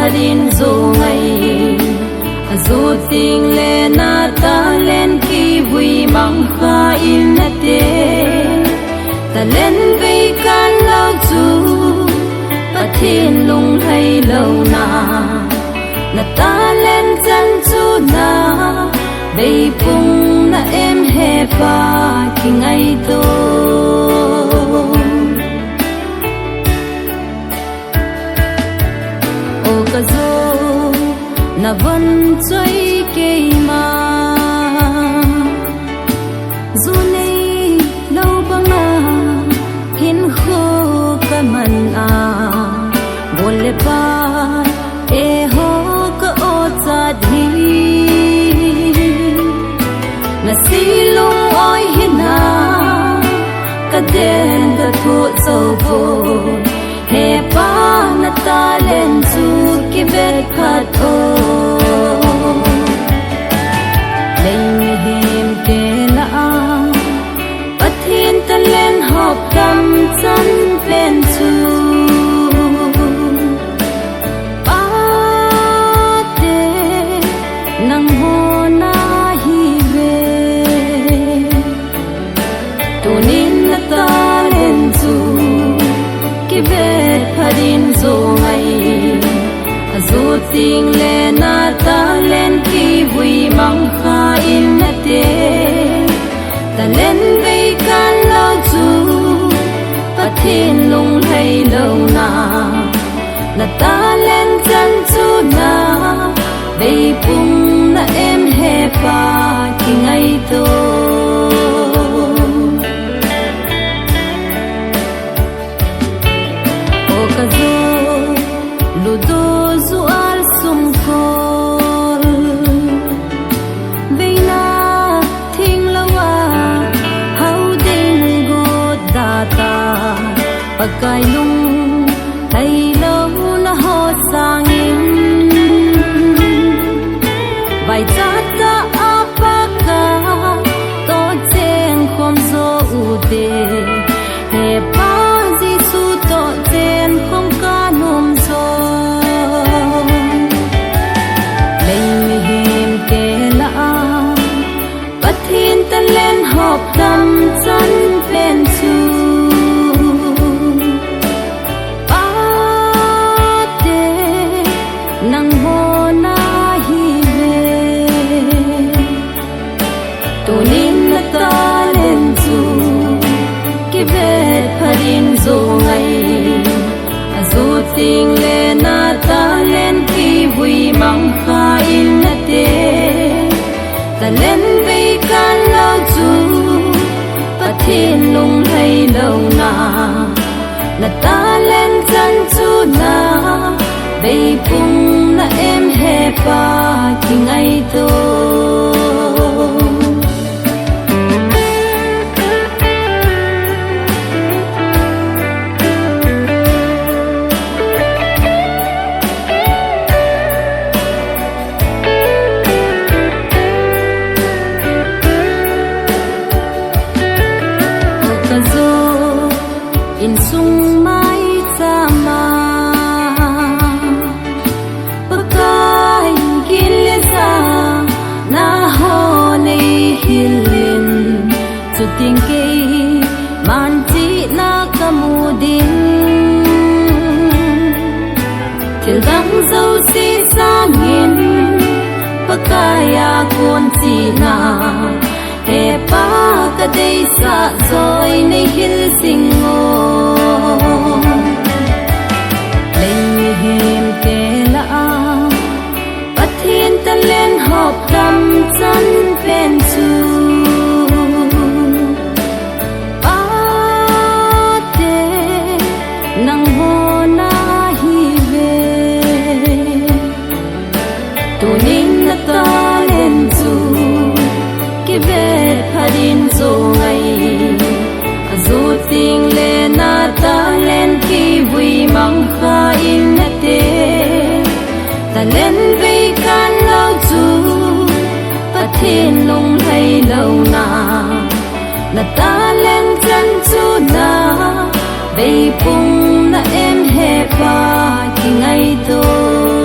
pharin zo ngai zo ting le na ta len ki vui mang kha in na te ta len ve kan lau chu pathin lung hay lâu na ta len chân chu na bay pung na em he pa ki ngai to o ka zo na van choi ke ma zu nei lâu bang na hin kho ka man a bole pa e ho ka o cha di na silung oi hina ka den da thu zo bo he pa na ta len chu ki be khat o lein him ke la pathin ta len hop kam chan len chu pharin zo ngai zo ting le na ta len ki vui mang kha in na te ta len ve kan lau chu pathin lung hay lâu na ta len chân chu na ve pung na em he pa ki ngai to pagkai lung thay lâu na ho sang in vai cha ta apaka to chen khom zo u de he pa ji su to chen khom ka nom zo lein him ke la pathin ta len hop tam chan len chu pharin zo ngai zo ting le na ta len ki vui mang kha in na te ta len ve kan lau chu pathin lung hay lâu na ta len chân chu na bay pung na em he pa ki ngai to in sung mai cha ma pakai kin le sa na ho nei hilin chu ting ke man chi na kamudin til dang zo si sang in pakaya kon chi na he pa ka dei sa zoi nei hil sing o lein him ke la pathin ta len hop kam chan len chu pa te nang ho na hi ve tu nin na ta len chu ki ve pharin zo ngai zo ting le na ta len ki vui mang kha in na te ta len ve kan lau chu pathin lung hay lâu na ta len chân chu na bay pung na em he pa ki ngai to